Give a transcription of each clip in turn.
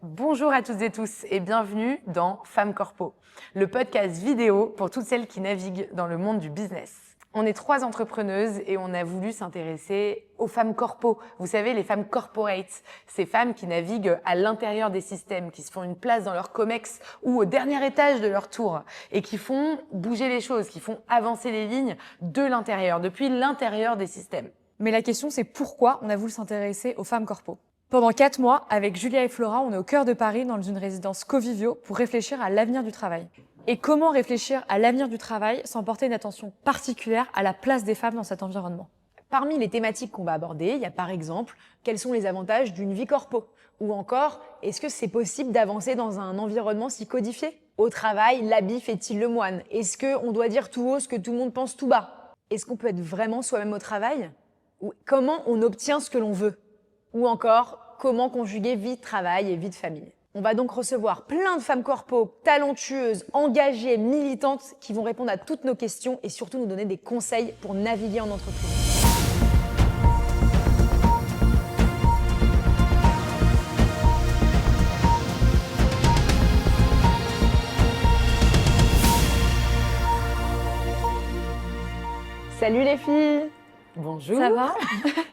Bonjour à toutes et tous et bienvenue dans Femmes Corpo, le podcast vidéo pour toutes celles qui naviguent dans le monde du business. On est 3 entrepreneuses et on a voulu s'intéresser aux femmes corpo. Vous savez, les femmes corporate, ces femmes qui naviguent à l'intérieur des systèmes, qui se font une place dans leur comex ou au dernier étage de leur tour et qui font bouger les choses, qui font avancer les lignes de l'intérieur, depuis l'intérieur des systèmes. Mais la question, c'est pourquoi on a voulu s'intéresser aux femmes corpo. Pendant 4 mois, avec Julia et Flora, on est au cœur de Paris dans une résidence Covivio pour réfléchir à l'avenir du travail. Et comment réfléchir à l'avenir du travail sans porter une attention particulière à la place des femmes dans cet environnement? Parmi les thématiques qu'on va aborder, il y a par exemple, quels sont les avantages d'une vie corpo? Ou encore, est-ce que c'est possible d'avancer dans un environnement si codifié? Au travail, l'habit fait-il le moine? Est-ce qu'on doit dire tout haut ce que tout le monde pense tout bas? Est-ce qu'on peut être vraiment soi-même au travail? Ou comment on obtient ce que l'on veut? Ou encore, comment conjuguer vie de travail et vie de famille? On va donc recevoir plein de femmes corpo, talentueuses, engagées, militantes, qui vont répondre à toutes nos questions et surtout nous donner des conseils pour naviguer en entreprise. Salut les filles! Bonjour. Ça va?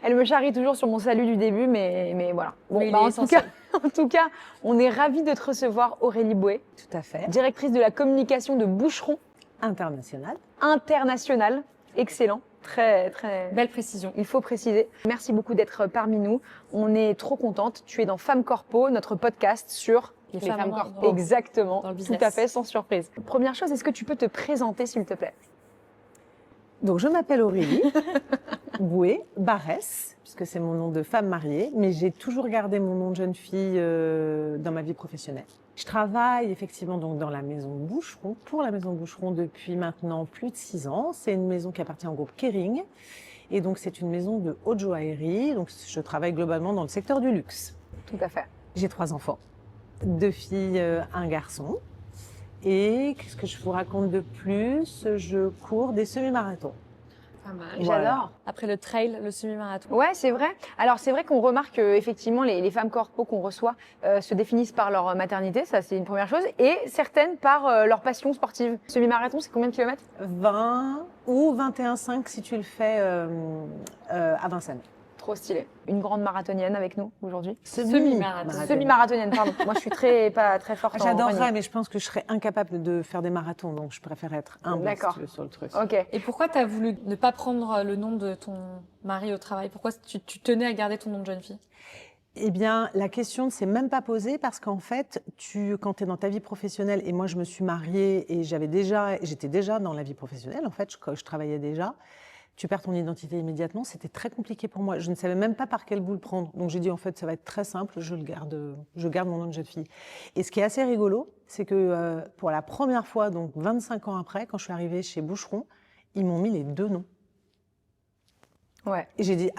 Elle me charrie toujours sur mon salut du début, mais voilà. Bon, Mais il est en essentiel. tout cas, on est ravis de te recevoir, Aurélie Bouet, Tout à fait. directrice de la communication de Boucheron International. International. Excellent, très. Belle précision. Il faut préciser. Merci beaucoup d'être parmi nous. On est trop contente. Tu es dans Femmes Corpo, notre podcast sur Les femmes corpo. dans- Exactement. dans le business. Tout à fait, sans surprise. Première chose, est-ce que tu peux te présenter, s'il te plaît? Donc, je m'appelle Aurélie Bouet Barès, puisque c'est mon nom de femme mariée, mais j'ai toujours gardé mon nom de jeune fille dans ma vie professionnelle. Je travaille effectivement donc dans la maison Boucheron, pour la maison Boucheron depuis maintenant plus de 6 ans. C'est une maison qui appartient au groupe Kering. Et donc, c'est une maison de haute joaillerie. Donc, je travaille globalement dans le secteur du luxe. Tout à fait. J'ai 3 enfants, 2 filles, un garçon. Et qu'est-ce que je vous raconte de plus? Je cours des semi-marathons. Pas mal. J'adore. Après le trail, le semi-marathon. Ouais, c'est vrai. Alors, c'est vrai qu'on remarque effectivement les femmes corpo qu'on reçoit se définissent par leur maternité, ça c'est une première chose, et certaines par leur passion sportive. Semi-marathon, c'est combien de kilomètres? 20 ou 21,5 si tu le fais à Vincennes. Trop stylé. Une grande marathonienne avec nous aujourd'hui. Semi-marathon. Semi-marathonienne, pardon. Moi, je suis pas très forte en J'adorerais, running. mais je pense que je serais incapable de faire des marathons, donc je préfère être humble D'accord. si tu veux, sur le truc. Ok. Et pourquoi tu as voulu ne pas prendre le nom de ton mari au travail? Pourquoi tu tenais à garder ton nom de jeune fille? Eh bien, la question ne s'est même pas posée parce qu'en fait, quand tu es dans ta vie professionnelle, et moi je me suis mariée et j'étais déjà dans la vie professionnelle, en fait, je travaillais déjà, tu perds ton identité immédiatement, c'était très compliqué pour moi. Je ne savais même pas par quel bout le prendre. Donc j'ai dit, en fait, ça va être très simple, je garde mon nom de jeune fille. Et ce qui est assez rigolo, c'est que pour la première fois, donc 25 ans après, quand je suis arrivée chez Boucheron, ils m'ont mis les 2 noms. Ouais. Et j'ai dit,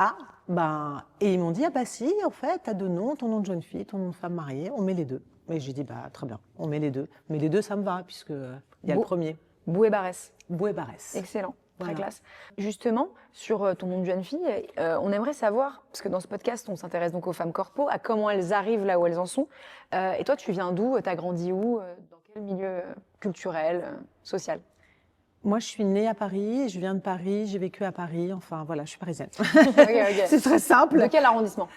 et ils m'ont dit, si, en fait, t'as 2 noms, ton nom de jeune fille, ton nom de femme mariée, on met les 2. Mais j'ai dit, très bien, on met les 2. Mais les 2, ça me va, puisque il y a le premier, Bouet Barès. Bouet Barès. Excellent. Très Voilà. classe. Justement, sur ton nom de jeune fille, on aimerait savoir, parce que dans ce podcast, on s'intéresse donc aux femmes corpo, à comment elles arrivent là où elles en sont. Et toi, tu viens d'où? T'as grandi où? Dans quel milieu culturel, social? Moi, je suis née à Paris, je viens de Paris, j'ai vécu à Paris, enfin voilà, je suis parisienne. Ok. C'est très simple. De quel arrondissement?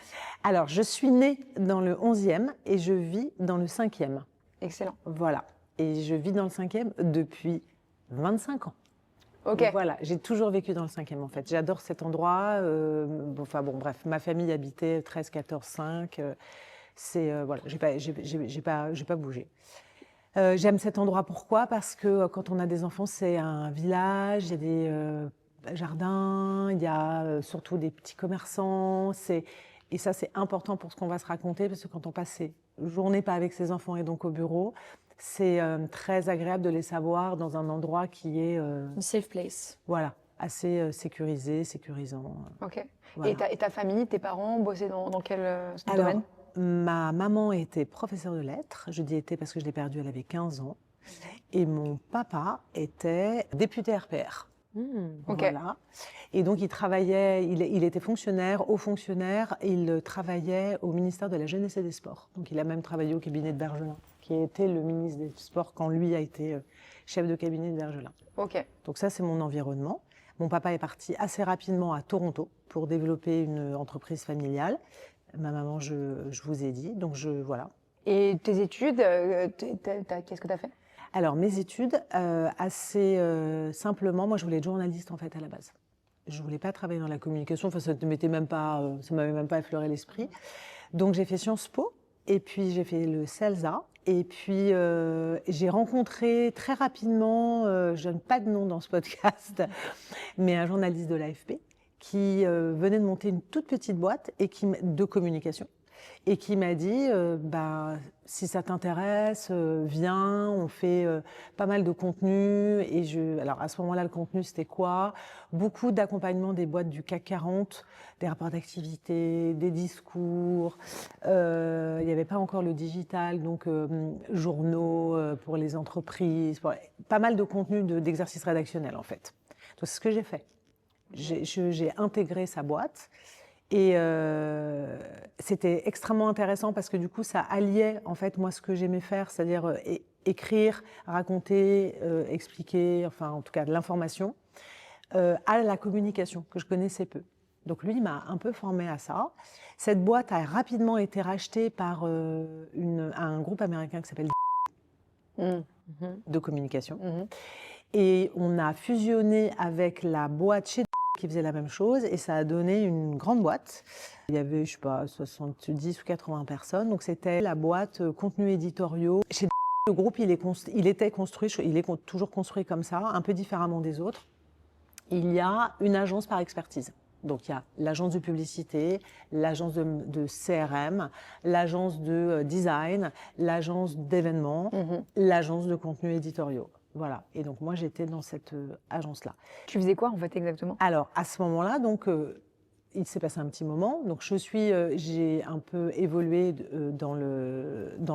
Alors, je suis née dans le 11e et je vis dans le 5e. Excellent. Voilà. Et je vis dans le 5e depuis 25 ans. Ok. Donc voilà, j'ai toujours vécu dans le 5e en fait. J'adore cet endroit. Bref, ma famille habitait 13, 14, 5. Voilà, j'ai pas bougé. J'aime cet endroit, pourquoi? Parce que quand on a des enfants, c'est un village, il y a des jardins, il y a surtout des petits commerçants. Et ça, c'est important pour ce qu'on va se raconter, parce que quand on passe ses journées pas avec ses enfants et donc au bureau, c'est très agréable de les savoir dans un endroit qui est Une safe place. voilà, assez sécurisant. Ok. Voilà. Et ta famille, tes parents bossaient dans quel Alors, domaine? ma maman était professeure de lettres. Je dis était parce que je l'ai perdue, elle avait 15 ans. Et mon papa était député RPR. Ok. Voilà. Et donc, il était fonctionnaire, haut fonctionnaire, il travaillait au ministère de la Jeunesse et des Sports. Donc, il a même travaillé au cabinet de Bergelin, qui était le ministre des Sports quand lui a été chef de cabinet de Bergelin. Ok. Donc ça, c'est mon environnement. Mon papa est parti assez rapidement à Toronto pour développer une entreprise familiale. Ma maman, je vous ai dit, donc voilà. Et tes études, qu'est-ce que tu as fait? Alors, mes études, assez simplement, moi, je voulais être journaliste, en fait, à la base. Je voulais pas travailler dans la communication, enfin, ça ne m'était même pas, ça m'avait même pas effleuré l'esprit. Donc, j'ai fait Sciences Po, et puis j'ai fait le CELSA, et puis j'ai rencontré très rapidement, je donne pas de nom dans ce podcast, mais un journaliste de l'AFP qui venait de monter une toute petite boîte de communication. Et qui m'a dit, si ça t'intéresse, viens, on fait pas mal de contenu. Alors à ce moment-là, le contenu, c'était quoi? Beaucoup d'accompagnement des boîtes du CAC 40, des rapports d'activité, des discours. Il n'y avait pas encore le digital, donc journaux pour les entreprises, pas mal de contenu d'exercice rédactionnel en fait. Donc c'est ce que j'ai fait. J'ai intégré sa boîte. Et c'était extrêmement intéressant parce que du coup, ça alliait en fait moi ce que j'aimais faire, c'est-à-dire écrire, raconter, expliquer, enfin en tout cas de l'information, à la communication que je connaissais peu. Donc lui, il m'a un peu formée à ça. Cette boîte a rapidement été rachetée par un groupe américain qui s'appelle de communication. Et on a fusionné avec la boîte chez qui faisait la même chose et ça a donné une grande boîte. Il y avait, je sais pas, 70 ou 80 personnes. Donc c'était la boîte contenus éditoriaux. Chez le groupe, il était construit, il est toujours construit comme ça, un peu différemment des autres. Il y a une agence par expertise. Donc il y a l'agence de publicité, l'agence de CRM, l'agence de design, l'agence d'événements, l'agence de contenus éditoriaux. Voilà. Et donc moi j'étais dans cette agence-là. Tu faisais quoi en fait exactement? Alors à ce moment-là, donc il s'est passé un petit moment. Donc j'ai un peu évolué dans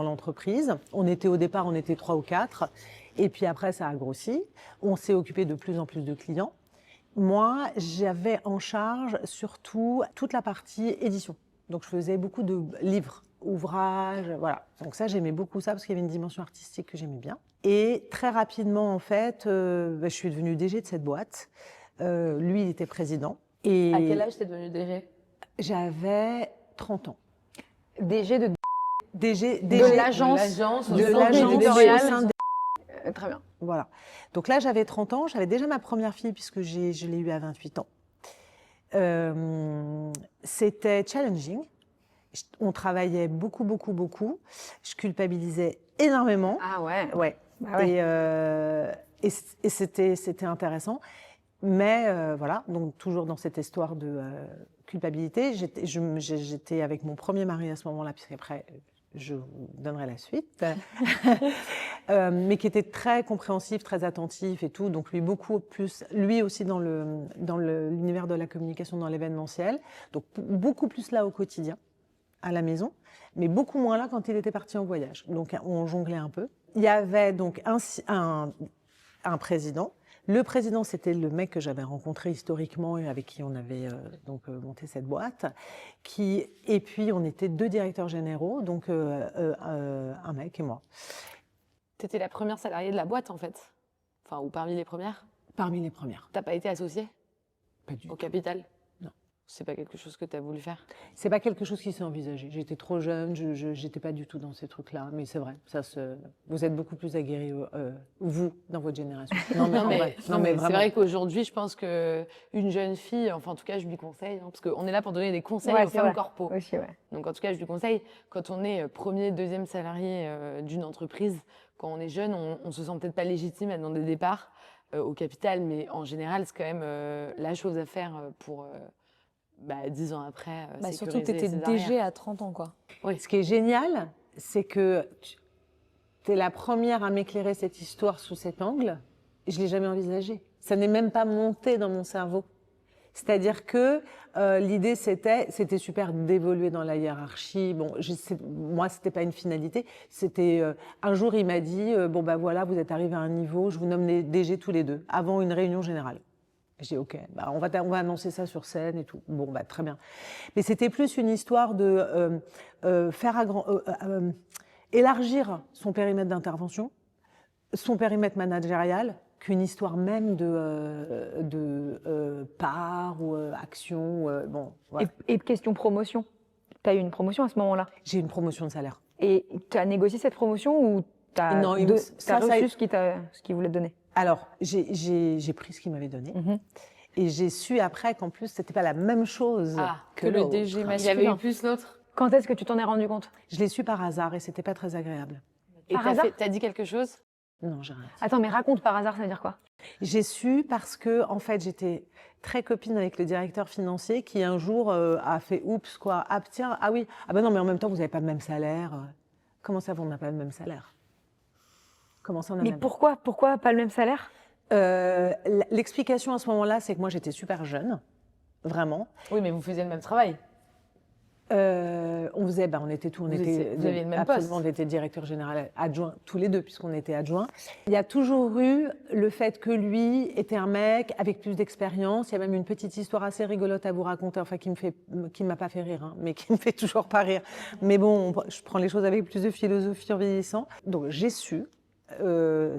l'entreprise. Au départ, on était 3 ou 4. Et puis après, ça a grossi. On s'est occupé de plus en plus de clients. Moi, j'avais en charge surtout toute la partie édition. Donc je faisais beaucoup de livres, ouvrages, voilà. Donc ça, j'aimais beaucoup ça parce qu'il y avait une dimension artistique que j'aimais bien. Et très rapidement, en fait, je suis devenue DG de cette boîte. Lui, il était président. Et À quel âge t'es devenue DG? j'avais 30 ans. DG de De l'agence de l'agence éditoriale. Très bien. Voilà. Donc là, j'avais 30 ans. J'avais déjà ma première fille puisque je l'ai eue à 28 ans. C'était challenging. On travaillait beaucoup, beaucoup, beaucoup. Je culpabilisais énormément. Ah ouais. Ouais. Bah ouais. Et c'était intéressant. Mais voilà, donc toujours dans cette histoire de culpabilité, j'étais avec mon premier mari à ce moment-là, puisqu'après, je vous donnerai la suite, mais qui était très compréhensif, très attentif et tout, donc lui aussi dans l'univers de la communication, dans l'événementiel, donc beaucoup plus là au quotidien, à la maison, mais beaucoup moins là quand il était parti en voyage. Donc on jonglait un peu. Il y avait donc un président. Le président, c'était le mec que j'avais rencontré historiquement et avec qui on avait monté cette boîte. Et puis, on était 2 directeurs généraux, donc un mec et moi. T'étais la première salariée de la boîte, en fait. Enfin, ou parmi les premières. Parmi les premières. T'as pas été associée Pas du au tout. capital? Non. C'est pas quelque chose que t'as voulu faire? C'est pas quelque chose qui s'est envisagé. J'étais trop jeune, j'étais pas du tout dans ces trucs-là. Mais c'est vrai, vous êtes beaucoup plus aguerris, vous, dans votre génération. Non, mais, Non, mais c'est vraiment. vrai qu'aujourd'hui, je pense que une jeune fille, enfin, en tout cas, je lui conseille, hein, parce qu'on est là pour donner des conseils Ouais, aux c'est femmes vrai. corpo. Aussi, ouais. Donc, en tout cas, je lui conseille, quand on est premier, deuxième salarié d'une entreprise, quand on est jeune, on se sent peut-être pas légitime à demander des départs au capital, mais en général, c'est quand même la chose à faire pour 10 ans après. Surtout que tu sécuriser étais ses arrières. DG à 30 ans, quoi. Ce qui est génial, c'est que tu es la première à m'éclairer cette histoire sous cet angle. Je l'ai jamais envisagé. Ça n'est même pas monté dans mon cerveau. C'est-à-dire que l'idée, c'était super d'évoluer dans la hiérarchie. Bon, moi, c'était pas une finalité. C'était un jour, il m'a dit voilà, vous êtes arrivés à un niveau, je vous nomme les DG tous les deux, avant une réunion générale. Je dis ok, bah, on va annoncer ça sur scène et tout. Bon, bah, très bien. Mais c'était plus une histoire de élargir son périmètre d'intervention, son périmètre managérial, qu'une histoire même de part ou action. Bon, voilà. Et question promotion. Tu as eu une promotion à ce moment-là. J'ai une promotion de salaire. Et tu as négocié cette promotion ou tu as, Non, reçu ce qu'il voulait te donner? Alors, j'ai pris ce qu'il m'avait donné. Et j'ai su après qu'en plus, c'était pas la même chose que le l'autre. DG Il y masculin. avait eu plus l'autre. Quand est-ce que tu t'en es rendu compte? Je l'ai su par hasard et c'était pas très agréable. Et Par hasard t'as dit quelque chose? Non, j'ai rien dit. Attends, mais raconte par hasard, ça veut dire quoi? J'ai su parce que, en fait, j'étais très copine avec le directeur financier qui un jour a fait oups, quoi. Ah, tiens, ah oui, ah ben non, mais en même temps, vous n'avez pas le même salaire. Comment ça, on n'a pas le même salaire? Comment ça, on a Mais même... pourquoi pas le même salaire? L'explication à ce moment-là, c'est que moi, j'étais super jeune, vraiment. Oui, mais vous faisiez le même travail. On faisait, on était tout, Vous aviez le même poste. on était directeur général adjoint tous les deux puisqu'on était adjoints. Il y a toujours eu le fait que lui était un mec avec plus d'expérience. Il y a même une petite histoire assez rigolote à vous raconter, enfin qui m'a pas fait rire, hein, mais qui me fait toujours pas rire. Mais bon, je prends les choses avec plus de philosophie en vieillissant. Donc j'ai su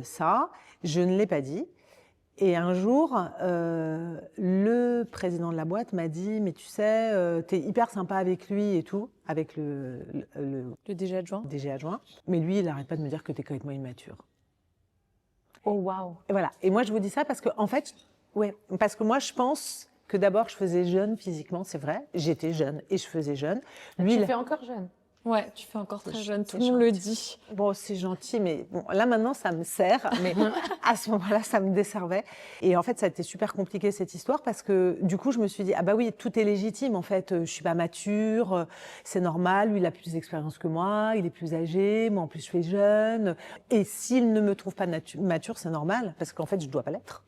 ça, je ne l'ai pas dit. Et un jour, le président de la boîte m'a dit « Mais tu sais, t'es hyper sympa avec lui et tout, avec le DG adjoint. DG adjoint. Mais lui, il n'arrête pas de me dire que t'es complètement immature. » Oh waouh. Et voilà. Et moi, je vous dis ça parce que, en fait, parce que moi, je pense que d'abord, je faisais jeune physiquement, c'est vrai. J'étais jeune et je faisais jeune. Lui, Tu fais encore jeune. Ouais, tu fais encore très jeune, tout c'est le monde le gentil. dit. Bon, c'est gentil, mais bon, là maintenant, ça me sert. Mais à ce moment-là, ça me desservait. Et en fait, ça a été super compliqué cette histoire parce que du coup, je me suis dit, ah bah oui, tout est légitime. En fait, je suis pas mature, c'est normal. Lui, il a plus d'expérience que moi, il est plus âgé. Moi, en plus, je suis jeune. Et s'il ne me trouve pas mature, c'est normal parce qu'en fait, je dois pas l'être.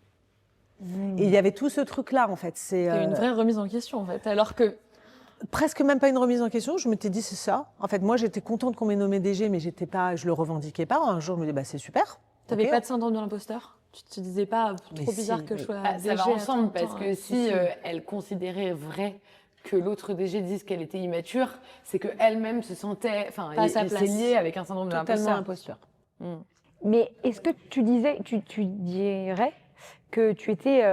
Et il y avait tout ce truc-là, en fait. C'est une vraie remise en question, en fait. Alors que presque même pas une remise en question. Je m'étais dit, c'est ça. En fait, moi, j'étais contente qu'on m'ait nommé DG, mais je le revendiquais pas. Un jour, je me dis, c'est super. tu n'avais Ok. pas de syndrome de l'imposteur. Tu te disais pas, Mais trop bizarre si, que je sois Ça DG va à ensemble 30 parce ans, que hein. si elle considérait vrai que l'autre DG dise qu'elle était immature, c'est qu'elle-même se sentait, enfin, Pas à sa c'est place. lié avec un syndrome de Totalement l'imposteur. imposteur. Mais est-ce que tu dirais que tu étais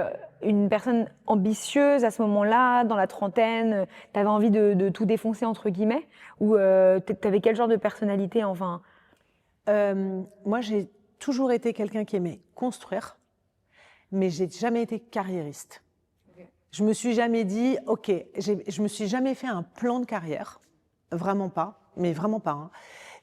une personne ambitieuse à ce moment-là, dans la trentaine, tu avais envie de tout défoncer, entre guillemets, ou tu avais quel genre de personnalité, enfin? Moi, j'ai toujours été quelqu'un qui aimait construire, mais j'ai jamais été carriériste. Je me suis jamais dit, ok, je me suis jamais fait un plan de carrière, vraiment pas, mais vraiment pas. Hein.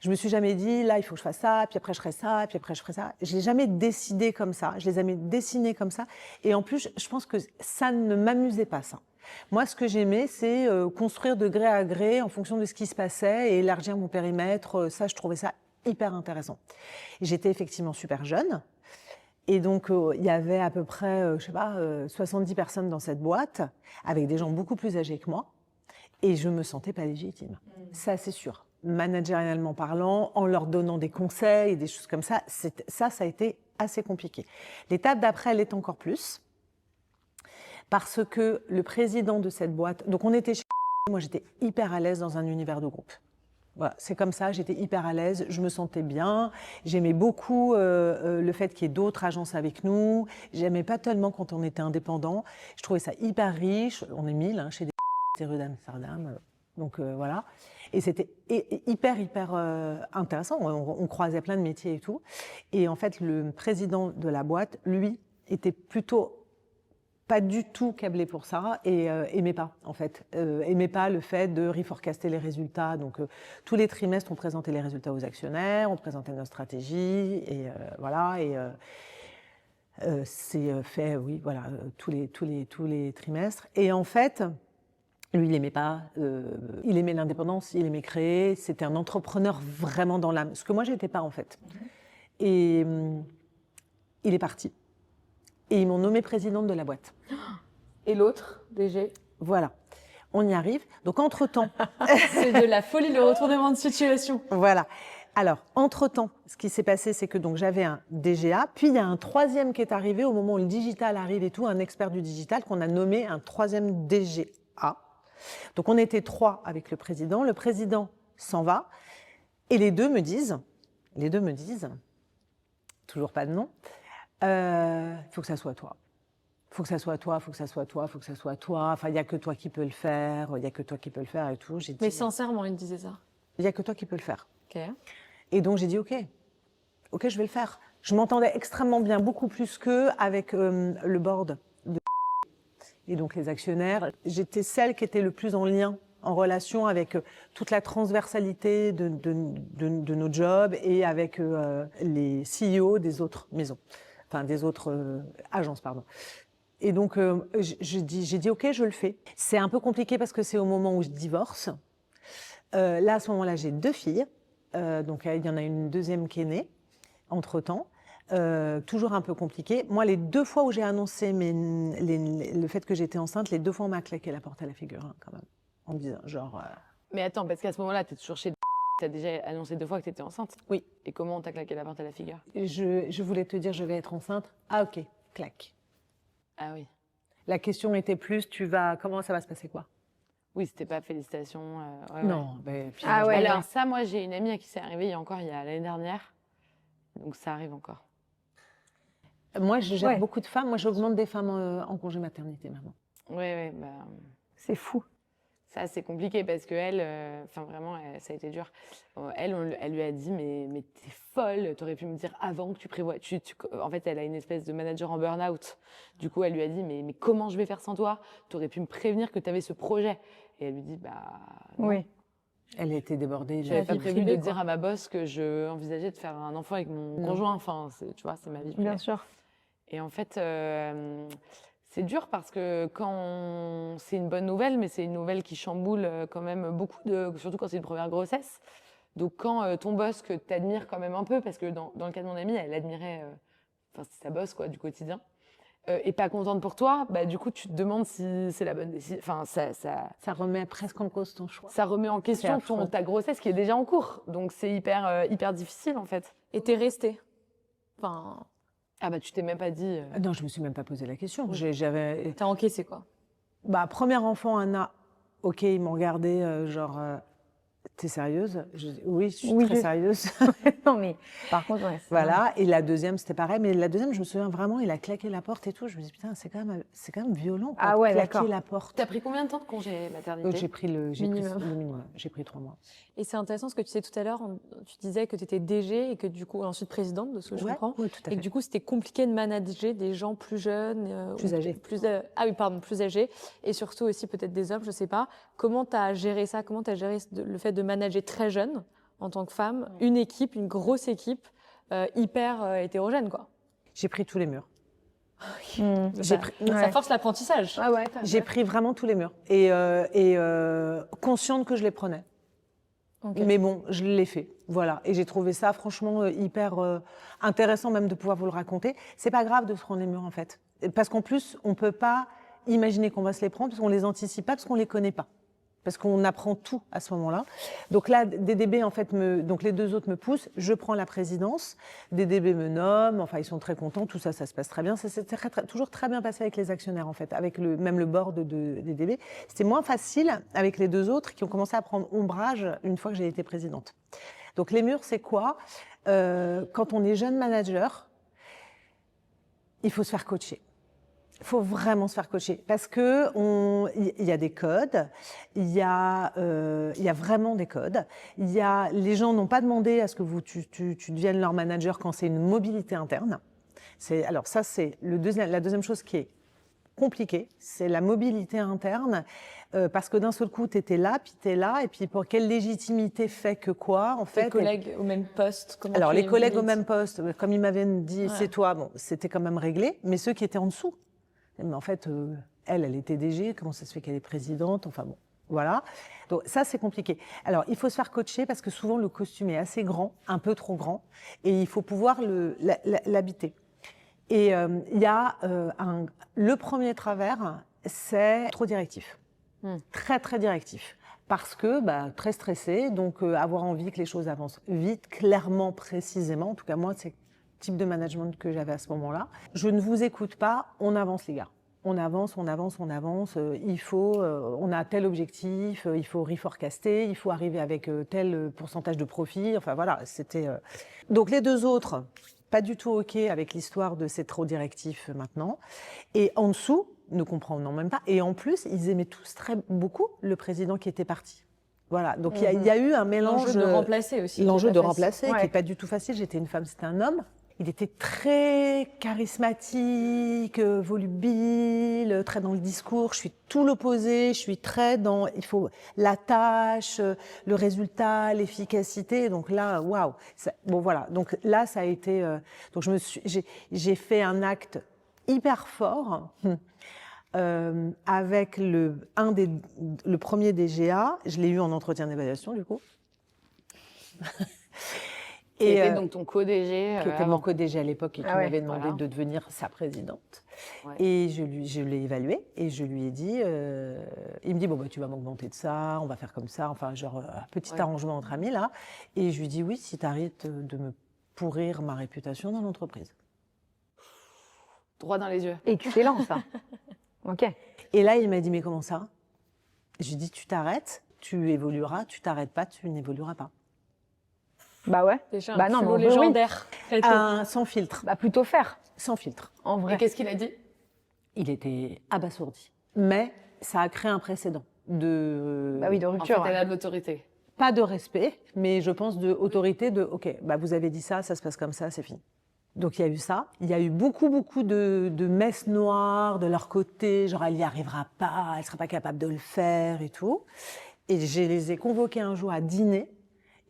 Je me suis jamais dit, là, il faut que je fasse ça, puis après je ferai ça, puis après je ferai ça. Je l'ai jamais décidé comme ça, je les ai jamais dessinés comme ça. Et en plus, je pense que ça ne m'amusait pas, ça. Moi, ce que j'aimais, c'est construire de gré à gré en fonction de ce qui se passait et élargir mon périmètre. Ça, je trouvais ça hyper intéressant. J'étais effectivement super jeune. Et donc, il y avait à peu près, 70 personnes dans cette boîte, avec des gens beaucoup plus âgés que moi. Et je me sentais pas légitime. Ça, c'est sûr. Managérialement parlant, en leur donnant des conseils et des choses comme ça, ça a été assez compliqué. L'étape d'après, elle est encore plus. Parce que le président de cette boîte, donc on était chez moi, j'étais hyper à l'aise dans un univers de groupe. Voilà, c'est comme ça, j'étais hyper à l'aise, je me sentais bien, j'aimais beaucoup le fait qu'il y ait d'autres agences avec nous, j'aimais pas tellement quand on était indépendant, je trouvais ça hyper riche, on est 1000 chez des rues d'Amsterdam, donc voilà, et c'était hyper intéressant, on croisait plein de métiers et tout, et en fait le président de la boîte, lui, était plutôt pas du tout câblé pour ça et aimait pas en fait, aimait pas le fait de reforecaster les résultats. Donc tous les trimestres on présentait les résultats aux actionnaires, on présentait nos stratégies et voilà et c'est fait oui voilà tous les trimestres et en fait lui il aimait pas, il aimait l'indépendance, il aimait créer, c'était un entrepreneur vraiment dans l'âme, ce que moi j'étais pas en fait et il est parti. Et ils m'ont nommée présidente de la boîte. Et l'autre, DG? Voilà, on y arrive. Donc entre-temps, C'est de la folie, le retournement de situation. voilà. Alors, entre-temps, ce qui s'est passé, c'est que donc j'avais un DGA, puis il y a un troisième qui est arrivé au moment où le digital arrive et tout, un expert du digital qu'on a nommé un troisième DGA. Donc on était 3 avec le président s'en va, et les deux me disent, toujours pas de nom, faut que ça soit toi. Faut que ça soit toi, faut que ça soit toi, faut que ça soit toi. Enfin, il n'y a que toi qui peux le faire, il n'y a que toi qui peux le faire et tout. J'ai dit, Mais sincèrement, il disait ça. il n'y a que toi qui peux le faire. Ok. Et donc j'ai dit ok, je vais le faire. Je m'entendais extrêmement bien, beaucoup plus qu'eux avec le board et donc les actionnaires. J'étais celle qui était le plus en lien, en relation avec toute la transversalité de nos jobs et avec les CEO des autres maisons, enfin des autres agences, pardon. Et donc j'ai dit ok, je le fais. C'est un peu compliqué parce que c'est au moment où je divorce. Là, à ce moment-là, j'ai 2 filles. Donc, il y en a une deuxième qui est née, entre-temps. Toujours un peu compliqué. Moi, les 2 fois où j'ai annoncé le fait que j'étais enceinte, les 2 fois, on m'a claqué la porte à la figure, hein, quand même. En me disant, genre... Mais attends, parce qu'à ce moment-là, tu es toujours chez... Tu as déjà annoncé 2 fois que tu étais enceinte. Oui. Et comment on t'a claqué la porte à la figure? Je voulais te dire, je vais être enceinte. Ah, ok, clac. Ah oui. La question était plus, comment ça va se passer, quoi? Oui, c'était pas félicitations. Ouais, Non. Mais, puis, Ah ouais. Alors ça, moi, j'ai une amie à qui c'est arrivé il y a l'année dernière. Donc ça arrive encore. Moi, je gère Ouais. beaucoup de femmes. Moi, j'augmente des femmes en congé maternité, maintenant. Ouais, C'est fou. ça, c'est compliqué parce que elle, enfin vraiment, ça a été dur. Elle lui a dit, mais t'es folle, t'aurais pu me dire avant que tu prévois. En fait, elle a une espèce de manager en burn-out. Du coup, elle lui a dit, mais comment je vais faire sans toi? T'aurais pu me prévenir que t'avais ce projet. Et elle lui dit, bah non. Oui. Elle était débordée. J'avais pas vie prévu privée, de dire quoi. à ma boss que je envisageais de faire un enfant avec mon Non. conjoint. Enfin, tu vois, c'est ma vie privée. Bien sûr. Et en fait, c'est dur parce que c'est une bonne nouvelle, mais c'est une nouvelle qui chamboule quand même beaucoup, surtout quand c'est une première grossesse. Donc quand ton boss, que tu admires quand même un peu, parce que dans le cas de mon amie, elle admirait, enfin c'est sa boss quoi, du quotidien, et pas contente pour toi, bah du coup tu te demandes si c'est la bonne décision. Enfin Ça remet presque en cause ton choix. ça remet en question affreux. ta grossesse qui est déjà en cours. Donc c'est hyper difficile en fait. Et t'es restée. Enfin, Ah bah tu t'es même pas dit. Non, je me suis même pas posé la question. Oui. J'avais, t'as encaissé, quoi. premier enfant, Anna. Ok, ils m'ont regardé genre, t'es sérieuse? Je dis, oui, je suis Oui, très sérieuse. Non, mais par contre, ouais, c'est- Voilà. Et la deuxième, c'était pareil. Mais la deuxième, je me souviens vraiment, il a claqué la porte et tout. Je me dis putain, c'est quand même violent. Quoi, Ah de ouais, claquer d'accord. la porte. T'as pris combien de temps de congé maternité? Donc, j'ai pris le Minimum. minimum. J'ai pris 3 mois. Et c'est intéressant ce que tu disais tout à l'heure. Tu disais que tu étais DG et que du coup, ensuite présidente, de ce que je Ouais, comprends. oui, tout à Et fait. que du coup, c'était compliqué de manager des gens plus jeunes. Plus ou âgés. Plus âgés. Et surtout aussi peut-être des hommes, je sais pas. Comment tu as géré ça? Comment tu as géré le fait de manager très jeune, en tant que femme, une équipe, une grosse équipe, hyper hétérogène, quoi? J'ai pris tous les murs. Hmm. Ça, pris- ça ouais. force l'apprentissage. Ah ouais, J'ai pris vraiment tous les murs. Et consciente que je les prenais. Ok. Mais bon, je l'ai fait, voilà. Et j'ai trouvé ça franchement hyper intéressant même de pouvoir vous le raconter. C'est pas grave de se prendre les murs en fait, parce qu'en plus on peut pas imaginer qu'on va se les prendre parce qu'on les anticipe pas, parce qu'on les connaît pas, parce qu'on apprend tout à ce moment-là. Donc là, DDB en fait donc les 2 autres me poussent, je prends la présidence, DDB me nomme, enfin ils sont très contents, tout ça, ça se passe très bien. Ça s'est toujours très bien passé avec les actionnaires en fait, avec même le board de DDB. C'était moins facile avec les 2 autres qui ont commencé à prendre ombrage une fois que j'ai été présidente. Donc les murs, c'est quoi? Quand on est jeune manager, il faut se faire coacher. Il faut vraiment se faire coacher parce que il y a des codes, il y a vraiment des codes. Les gens n'ont pas demandé à ce que tu deviennes leur manager quand c'est une mobilité interne. Alors ça, c'est la deuxième chose qui est compliquée, c'est la mobilité interne, parce que d'un seul coup, tu étais là, puis tu es là, et puis pour quelle légitimité fait que quoi, en fait. Tes collègues au même poste. Comment Alors tu les les collègues au mobilises? même poste, comme ils m'avaient dit, Ouais. c'est toi, bon, c'était quand même réglé, mais ceux qui étaient en dessous, mais en fait, elle était DG, comment ça se fait qu'elle est présidente, enfin bon, voilà. Donc ça, c'est compliqué. Alors, il faut se faire coacher parce que souvent, le costume est assez grand, un peu trop grand, et il faut pouvoir l'habiter. Et il y a le premier travers, c'est trop directif. Très, très directif. parce que très stressée, donc avoir envie que les choses avancent vite, clairement, précisément. En tout cas, moi, c'est le type de management que j'avais à ce moment-là. Je ne vous écoute pas, on avance les gars. On avance, on avance, on avance. On a tel objectif, il faut reforecaster, il faut arriver avec tel pourcentage de profit. Enfin voilà, c'était. Donc les deux autres, pas du tout OK avec l'histoire de c'est trop directif maintenant. Et en dessous, ne comprenant même pas. Et en plus, ils aimaient tous beaucoup le président qui était parti. Voilà, donc il y a eu un mélange. L'enjeu de remplacer aussi. L'enjeu qui est de pas facile. remplacer, qui n'est pas du tout facile. J'étais une femme, c'était un homme. Il était très charismatique, volubile, très dans le discours. Je suis tout l'opposé. Je suis très dans il faut la tâche, le résultat, l'efficacité. Donc là, waouh. Bon voilà. Donc là, ça a été. Donc j'ai fait un acte hyper fort. Avec le premier DGA, je l'ai eu en entretien d'évaluation du coup. Qui était donc ton co-DG qui était mon co-DG à l'époque et qui m'avait demandé de devenir sa présidente. Ouais. Et je l'ai évalué et je lui ai dit, il me dit, tu vas m'augmenter de ça, on va faire comme ça, enfin genre petit arrangement entre amis là. Et je lui dis oui, si tu arrêtes de me pourrir ma réputation dans l'entreprise. Droit dans les yeux. Excellent, ça. OK. Et là, il m'a dit, mais comment ça? Je lui ai dit, tu t'arrêtes, tu évolueras, tu t'arrêtes pas, tu n'évolueras pas. Bah ouais. Déjà, Bah non, culot mais on veut, oui. légendaire. Sans filtre. Bah plutôt faire, Sans filtre. en vrai. Et qu'est-ce qu'il a dit? Il était abasourdi. Mais ça a créé un précédent de... Bah oui, de En fait, rupture. elle a de l'autorité. Pas de respect, mais je pense de autorité, de OK, vous avez dit ça se passe comme ça, c'est fini. Donc il y a eu ça. Il y a eu beaucoup de messes noires de leur côté, genre elle n'y arrivera pas, elle ne sera pas capable de le faire et tout. Et je les ai convoqués un jour à dîner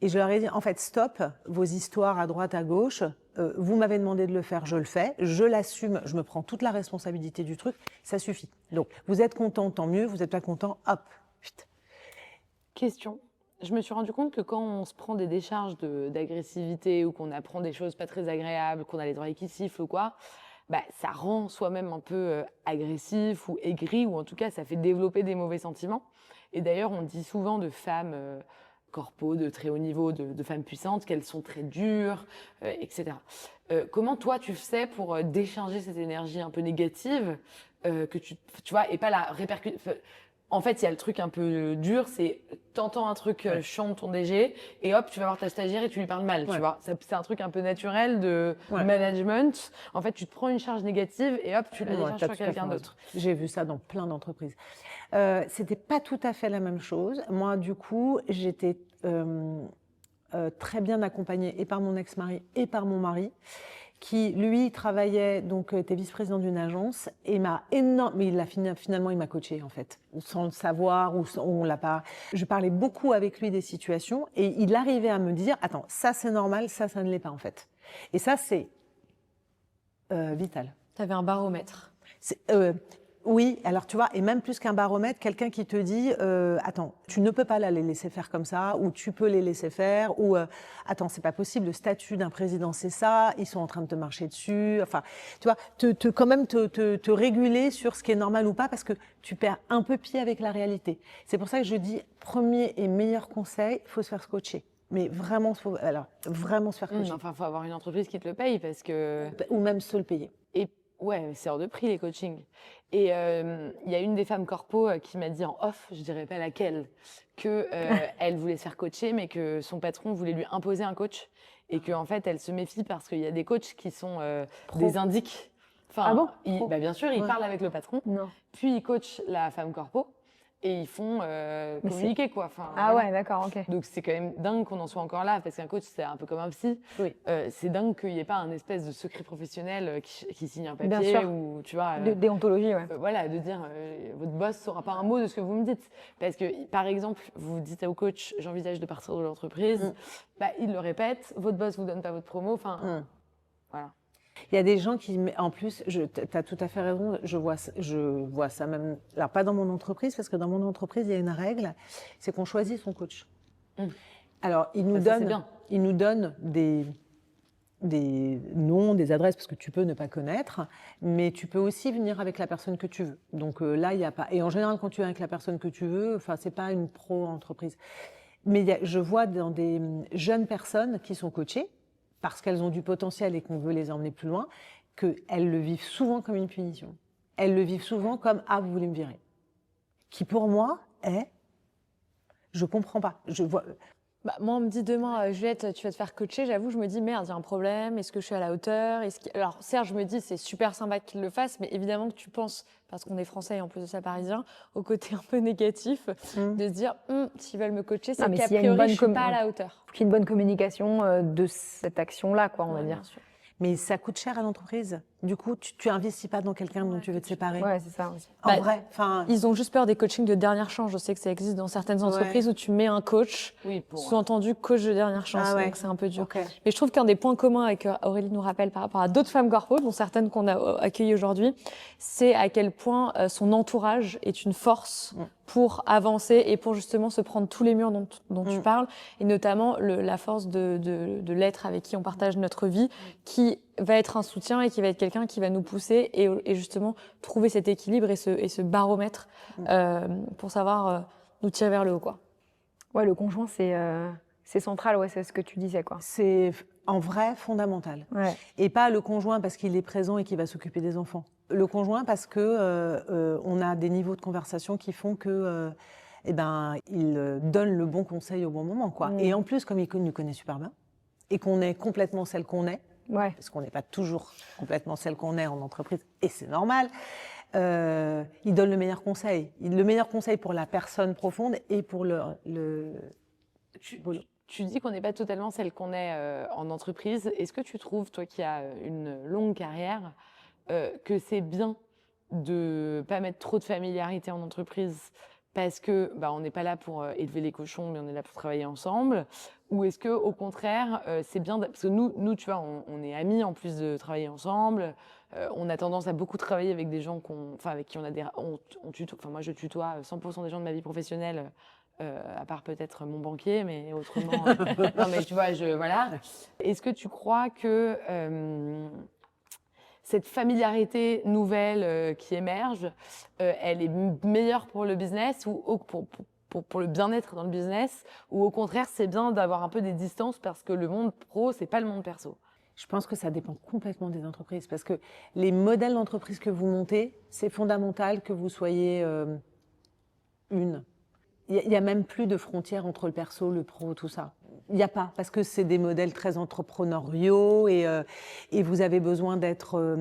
et je leur ai dit, en fait, stop, vos histoires à droite, à gauche, vous m'avez demandé de le faire, je le fais, je l'assume, je me prends toute la responsabilité du truc, ça suffit. Donc vous êtes content, tant mieux, vous n'êtes pas content, hop. Chut. Question. Je me suis rendu compte que quand on se prend des décharges d'agressivité ou qu'on apprend des choses pas très agréables, qu'on a les oreilles qui sifflent ou quoi, ça rend soi-même un peu agressif ou aigri, ou en tout cas ça fait développer des mauvais sentiments. Et d'ailleurs, on dit souvent de femmes corpo, de très haut niveau, de femmes puissantes, qu'elles sont très dures, etc. Comment toi tu fais pour décharger cette énergie un peu négative que tu vois, et pas la répercuter. En fait, il y a le truc un peu dur, c'est t'entends un truc chiant de ton DG et hop, tu vas voir ta stagiaire et tu lui parles mal, tu vois. C'est un truc un peu naturel de management. En fait, tu te prends une charge négative et hop, tu la décharges sur quelqu'un d'autre. J'ai vu ça dans plein d'entreprises. C'était pas tout à fait la même chose. Moi, du coup, j'étais très bien accompagnée et par mon ex-mari et par mon mari, qui, lui, travaillait, donc était vice-président d'une agence, et finalement, il m'a coaché, en fait, sans le savoir, ou on l'a pas. Je parlais beaucoup avec lui des situations, et il arrivait à me dire, attends, ça c'est normal, ça ne l'est pas, en fait. Et ça, c'est vital. Tu avais un baromètre. Oui, alors tu vois, et même plus qu'un baromètre, quelqu'un qui te dit attends, tu ne peux pas les laisser faire comme ça, ou tu peux les laisser faire, ou attends, c'est pas possible, le statut d'un président c'est ça, ils sont en train de te marcher dessus, enfin, tu vois, quand même te réguler sur ce qui est normal ou pas, parce que tu perds un peu pied avec la réalité. C'est pour ça que je dis, premier et meilleur conseil, il faut se faire coacher. Mais vraiment, vraiment se faire coacher. Enfin, il faut avoir une entreprise qui te le paye, parce que... Ou même se le payer. Et ouais, c'est hors de prix les coachings. Et il y a une des femmes corpo qui m'a dit en off, je dirais pas laquelle, que elle voulait se faire coacher, mais que son patron voulait lui imposer un coach, et que en fait elle se méfie parce qu'il y a des coachs qui sont des indiques. Enfin, Ah bon? Bien sûr, ils parlent avec le patron, Non. puis ils coachent la femme corpo et ils font communiquer quoi. Enfin, Ah voilà. ouais, d'accord, ok. Donc c'est quand même dingue qu'on en soit encore là, parce qu'un coach c'est un peu comme un psy. Oui. C'est dingue qu'il n'y ait pas un espèce de secret professionnel qui signe un Bien papier sûr. ou tu vois. De déontologie, ouais. Voilà, de dire votre boss saura pas un mot de ce que vous me dites, parce que par exemple vous dites au coach j'envisage de partir de l'entreprise, il le répète, votre boss vous donne pas votre promo, enfin voilà. Il y a des gens qui, en plus, tu as tout à fait raison, je vois ça même, alors pas dans mon entreprise, parce que dans mon entreprise, il y a une règle, c'est qu'on choisit son coach. Alors, il nous donne des noms, des adresses, parce que tu peux ne pas connaître, mais tu peux aussi venir avec la personne que tu veux. Donc là, il n'y a pas... Et en général, quand tu viens avec la personne que tu veux, c'est pas une pro-entreprise. Mais je vois dans des jeunes personnes qui sont coachées, parce qu'elles ont du potentiel et qu'on veut les emmener plus loin, qu'elles le vivent souvent comme une punition. Elles le vivent souvent comme « Ah, vous voulez me virer ». Qui pour moi est... Je comprends pas. Je vois... Moi, on me dit demain, Juliette, tu vas te faire coacher. J'avoue, je me dis, merde, il y a un problème. Est-ce que je suis à la hauteur? Alors, certes, je me dis, c'est super sympa qu'il le fasse, mais évidemment que tu penses, parce qu'on est français et en plus de ça parisien, au côté un peu négatif, de se dire, s'ils veulent me coacher, c'est qu'a priori, je suis pas à la hauteur. Faut qu'il y ait une bonne communication de cette action-là, quoi, on va dire. Bien sûr. Mais ça coûte cher à l'entreprise. Du coup, tu investis pas dans quelqu'un dont tu veux te séparer. Ouais, c'est ça aussi. En vrai, ils ont juste peur des coachings de dernière chance. Je sais que ça existe dans certaines entreprises où tu mets un coach, sous-entendu coach de dernière chance. Donc c'est un peu dur. Okay. Mais je trouve qu'un des points communs et que Aurélie nous rappelle par rapport à d'autres femmes corpo, dont certaines qu'on a accueillies aujourd'hui, c'est à quel point son entourage est une force pour avancer et pour justement se prendre tous les murs dont tu parles, et notamment la force de l'être avec qui on partage notre vie, qui va être un soutien et qui va être quelqu'un qui va nous pousser et justement trouver cet équilibre et ce baromètre pour savoir nous tirer vers le haut, quoi. Ouais, le conjoint, c'est central, ouais, c'est ce que tu disais, quoi. C'est en vrai fondamental. Ouais. Et pas le conjoint parce qu'il est présent et qu'il va s'occuper des enfants. Le conjoint parce que on a des niveaux de conversation qui font que il donne le bon conseil au bon moment, quoi. Et en plus, comme il nous connaît super bien et qu'on est complètement celle qu'on est, parce qu'on n'est pas toujours complètement celle qu'on est en entreprise, et c'est normal, il donne le meilleur conseil. Le meilleur conseil pour la personne profonde et pour Tu dis qu'on n'est pas totalement celle qu'on est en entreprise. Est-ce que tu trouves, toi qui as une longue carrière, que c'est bien de pas mettre trop de familiarité en entreprise parce que on n'est pas là pour élever les cochons, mais on est là pour travailler ensemble? Ou est-ce que au contraire, c'est bien parce que nous, tu vois, on est amis en plus de travailler ensemble. On a tendance à beaucoup travailler avec des gens avec qui on a on tutoie. Enfin, moi, je tutoie 100% des gens de ma vie professionnelle. À part peut-être mon banquier, mais autrement. Non, mais tu vois, voilà. Est-ce que tu crois que cette familiarité nouvelle qui émerge, elle est meilleure pour le business ou pour le bien-être dans le business, ou au contraire, c'est bien d'avoir un peu des distances parce que le monde pro, c'est pas le monde perso? Je pense que ça dépend complètement des entreprises parce que les modèles d'entreprise que vous montez, c'est fondamental que vous soyez une. Il n'y a même plus de frontières entre le perso, le pro, tout ça. Il n'y a pas, parce que c'est des modèles très entrepreneuriaux et vous avez besoin d'être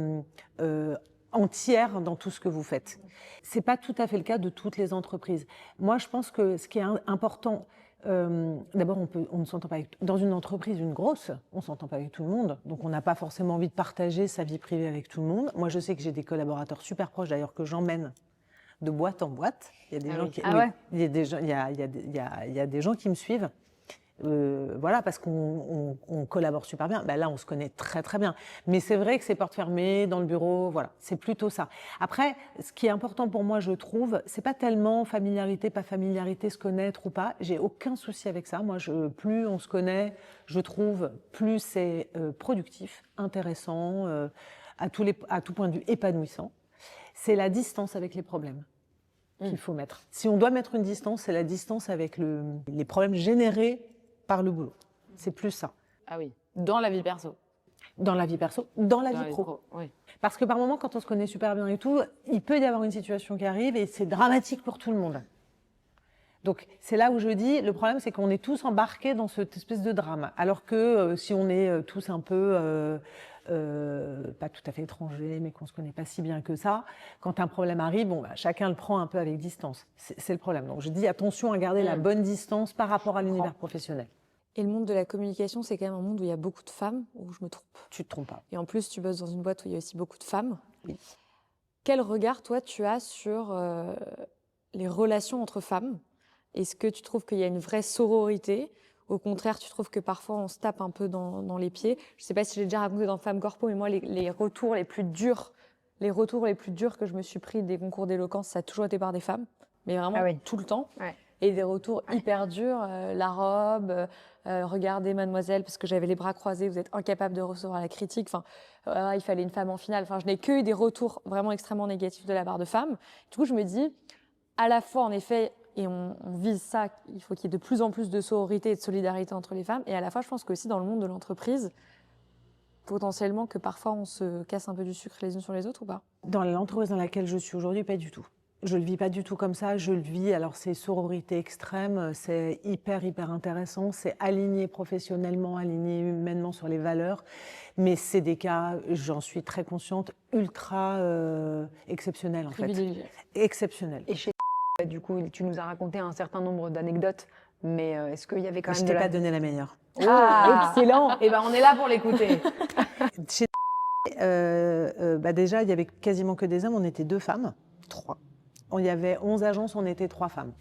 entière dans tout ce que vous faites. Ce n'est pas tout à fait le cas de toutes les entreprises. Moi, je pense que ce qui est important, d'abord, on ne s'entend pas avec, dans une entreprise, une grosse, on ne s'entend pas avec tout le monde. Donc, on n'a pas forcément envie de partager sa vie privée avec tout le monde. Moi, je sais que j'ai des collaborateurs super proches, d'ailleurs, que j'emmène de boîte en boîte. Il y a des gens qui, il y a des gens, il y a des gens qui me suivent. Voilà, parce qu'on collabore super bien. Là, on se connaît très très bien. Mais c'est vrai que c'est porte fermée dans le bureau. Voilà, c'est plutôt ça. Après, ce qui est important pour moi, je trouve, c'est pas tellement familiarité, pas familiarité, se connaître ou pas. J'ai aucun souci avec ça. Moi, plus on se connaît, je trouve, plus c'est productif, intéressant, à tout point de vue épanouissant. C'est la distance avec les problèmes qu'il faut mettre. Si on doit mettre une distance, c'est la distance avec les problèmes générés par le boulot. C'est plus ça. Ah oui, dans la vie perso. Dans la vie perso, dans la vie pro. Oui. Parce que par moment, quand on se connaît super bien et tout, il peut y avoir une situation qui arrive et c'est dramatique pour tout le monde. Donc c'est là où je dis, le problème c'est qu'on est tous embarqués dans cette espèce de drame. Alors que si on est tous un peu... pas tout à fait étranger, mais qu'on ne se connaît pas si bien que ça, quand un problème arrive, chacun le prend un peu avec distance. C'est le problème. Donc je dis attention à garder la bonne distance par rapport à l'univers professionnel. Et le monde de la communication, c'est quand même un monde où il y a beaucoup de femmes, ou je me trompe? Tu te trompes pas. Et en plus, tu bosses dans une boîte où il y a aussi beaucoup de femmes. Oui. Quel regard, toi, tu as sur les relations entre femmes? Est-ce que tu trouves qu'il y a une vraie sororité? Au contraire, tu trouves que parfois on se tape un peu dans les pieds? Je ne sais pas si j'ai déjà raconté dans Femme Corpo, mais moi, les retours les plus durs que je me suis pris des concours d'éloquence, ça a toujours été par des femmes, mais vraiment tout le temps. Ouais. et des retours hyper durs. La robe, regardez mademoiselle, parce que j'avais les bras croisés, vous êtes incapable de recevoir la critique. Enfin, il fallait une femme en finale. Enfin, je n'ai que eu des retours vraiment extrêmement négatifs de la part de femmes. Du coup, je me dis, à la fois, en effet, et on vise ça, il faut qu'il y ait de plus en plus de sororité et de solidarité entre les femmes. Et à la fois, je pense qu'aussi dans le monde de l'entreprise, potentiellement que parfois on se casse un peu du sucre les unes sur les autres ou pas? Dans l'entreprise dans laquelle je suis aujourd'hui, pas du tout. Je le vis pas du tout comme ça, je le vis, alors c'est sororité extrême, c'est hyper intéressant, c'est aligné professionnellement, aligné humainement sur les valeurs, mais c'est des cas, j'en suis très consciente, ultra exceptionnels en fait. Privilégié. Exceptionnels. Et chez du coup, tu nous as raconté un certain nombre d'anecdotes, mais est-ce qu'il y avait quand Je même t'ai de la... pas donné la meilleure. Ah, excellent. Et ben on est là pour l'écouter. Chez déjà, il y avait quasiment que des hommes, on était 2 femmes, 3. Il y avait 11 agences, on était 3 femmes.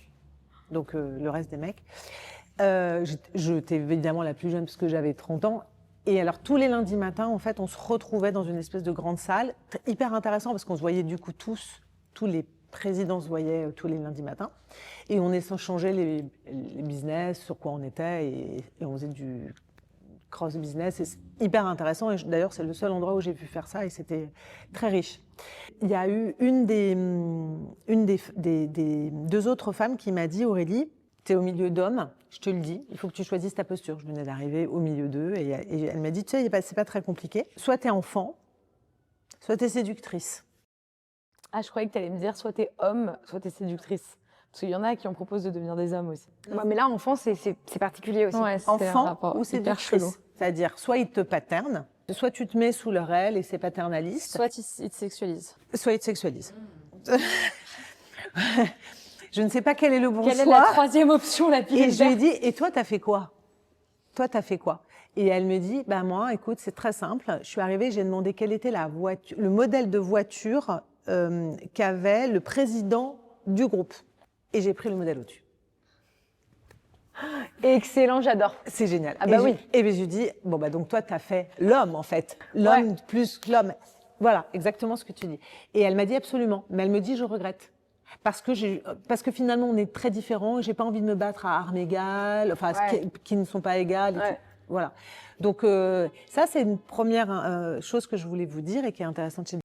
Donc le reste des mecs. J'étais évidemment la plus jeune parce que j'avais 30 ans. Et alors tous les lundis matins, en fait, on se retrouvait dans une espèce de grande salle, hyper intéressant parce qu'on se voyait du coup tous les présidents se voyaient tous les lundis matins. Et on échangeait les business, sur quoi on était, et on faisait du cross-business. Et c'est hyper intéressant. Et d'ailleurs, c'est le seul endroit où j'ai pu faire ça et c'était très riche. Il y a eu une des 2 autres femmes qui m'a dit, Aurélie, tu es au milieu d'hommes, je te le dis, il faut que tu choisisses ta posture. Je venais d'arriver au milieu d'eux et elle m'a dit, tu sais, c'est pas très compliqué. Soit tu es enfant, soit tu es séductrice. Ah, je croyais que tu allais me dire soit t'es homme, soit t'es séductrice. Parce qu'il y en a qui en proposent de devenir des hommes aussi. Ouais, mais là, enfant, c'est particulier aussi. Ouais, c'est un Enfant rapport ou hyper chelou. séductrice. C'est-à-dire, soit ils te paternent, soit tu te mets sous leur aile et c'est paternaliste, Soit ils te sexualisent. soit ils te sexualisent. Je ne sais pas quel est le bon Quelle est choix. la troisième option, la pire? Et je lui ai dit, et toi, t'as fait quoi? Toi, t'as fait quoi? Et elle me dit, bah moi, écoute, c'est très simple. Je suis arrivée, j'ai demandé quelle était la voiture, le modèle de voiture qu'avait le président du groupe. Et j'ai pris le modèle au-dessus. Excellent, j'adore. C'est génial. Ah bah et oui. Et je lui dis, bon bah donc toi, t'as fait l'homme en fait. L'homme plus que l'homme. Voilà, exactement ce que tu dis. Et elle m'a dit absolument. Mais elle me dit, je regrette. Parce que finalement, on est très différents et j'ai pas envie de me battre à armes égales, enfin, qui ne sont pas égales. Et tout. Voilà. Donc, ça, c'est une première chose que je voulais vous dire et qui est intéressante chez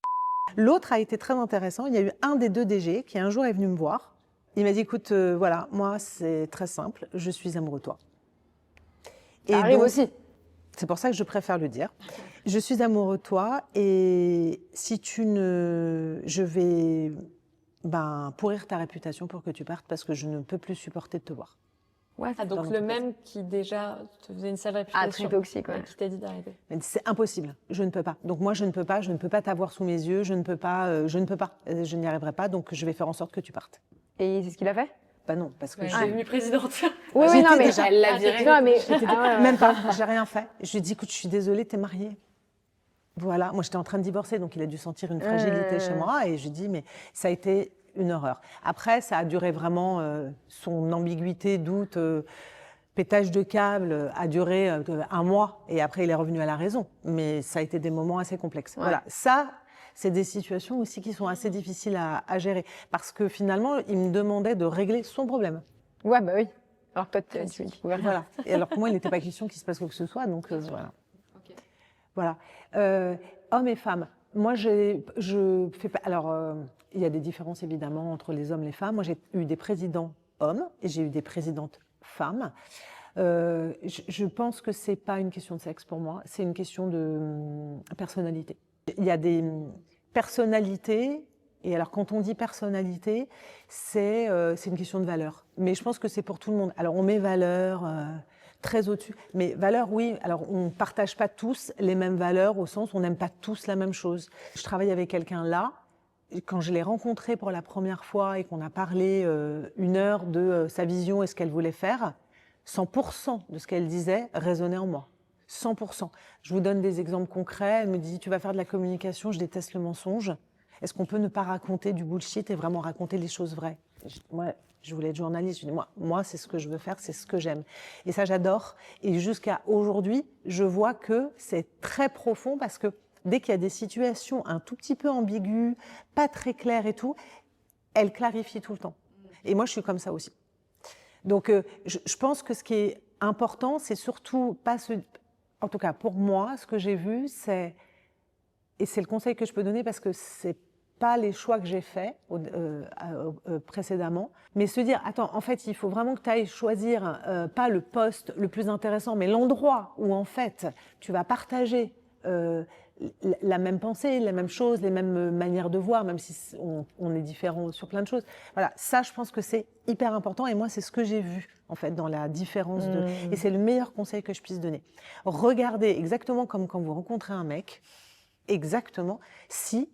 L'autre a été très intéressant. Il y a eu un des 2 DG qui un jour est venu me voir. Il m'a dit, écoute, voilà, moi, c'est très simple, je suis amoureux de toi. Ça arrive aussi. C'est pour ça que je préfère le dire. Je suis amoureux de toi et si je vais pourrir ta réputation pour que tu partes parce que je ne peux plus supporter de te voir. Ouais, donc le même qui déjà te faisait une sale réputation. Ah, très toxique, ouais. Qui t'a dit d'arrêter. C'est impossible, je ne peux pas. Donc moi, je ne peux pas t'avoir sous mes yeux, je ne peux pas, je n'y arriverai pas, donc je vais faire en sorte que tu partes. Et c'est ce qu'il a fait? Bah non, parce que Je suis devenue présidente. Oui, J'étais non, mais déjà- Elle l'a viré. Non, mais Même pas, j'ai rien fait. Je lui ai dit, écoute, je suis désolée, t'es mariée. Voilà, moi j'étais en train de divorcer, donc il a dû sentir une fragilité chez moi et je lui ai dit, mais ça a été une horreur. Après, ça a duré vraiment, son ambiguïté, doute, pétage de câble a duré 1 mois et après il est revenu à la raison. Mais ça a été des moments assez complexes. Voilà, ça, c'est des situations aussi qui sont assez difficiles à gérer parce que finalement, il me demandait de régler son problème. ouais, bah oui. Alors que toi, tu découvert. Voilà. Et alors que moi, il n'était pas question qu'il se passe quoi que ce soit, donc voilà. Voilà. Hommes et femmes. Moi, je fais pas. Alors, il y a des différences évidemment entre les hommes et les femmes. Moi, j'ai eu des présidents hommes et j'ai eu des présidentes femmes. Je pense que c'est pas une question de sexe pour moi, c'est une question de personnalité. Il y a des personnalités. Et alors, quand on dit personnalité, c'est une question de valeur. Mais je pense que c'est pour tout le monde. Alors, on met valeur très au-dessus. Mais valeur, oui. Alors, on ne partage pas tous les mêmes valeurs au sens où on n'aime pas tous la même chose. Je travaille avec quelqu'un là. Quand je l'ai rencontrée pour la première fois et qu'on a parlé 1 heure de sa vision et ce qu'elle voulait faire, 100% de ce qu'elle disait résonnait en moi. 100%. Je vous donne des exemples concrets. Elle me dit, tu vas faire de la communication, je déteste le mensonge. Est-ce qu'on peut ne pas raconter du bullshit et vraiment raconter les choses vraies? Moi, je voulais être journaliste. Je dis, moi, c'est ce que je veux faire, c'est ce que j'aime. Et ça, j'adore. Et jusqu'à aujourd'hui, je vois que c'est très profond parce que dès qu'il y a des situations un tout petit peu ambiguës, pas très claires et tout, elle clarifie tout le temps. Et moi, je suis comme ça aussi. Donc, je pense que ce qui est important, c'est surtout pas en tout cas pour moi, ce que j'ai vu, et c'est le conseil que je peux donner parce que c'est pas les choix que j'ai faits précédemment, mais se dire, attends, en fait, il faut vraiment que tu ailles choisir pas le poste le plus intéressant, mais l'endroit où, en fait, tu vas partager la même pensée, les mêmes choses, les mêmes manières de voir, même si on est différents sur plein de choses. Voilà, ça, je pense que c'est hyper important, et moi, c'est ce que j'ai vu, en fait, dans la différence et c'est le meilleur conseil que je puisse donner. Regardez exactement comme quand vous rencontrez un mec, exactement, si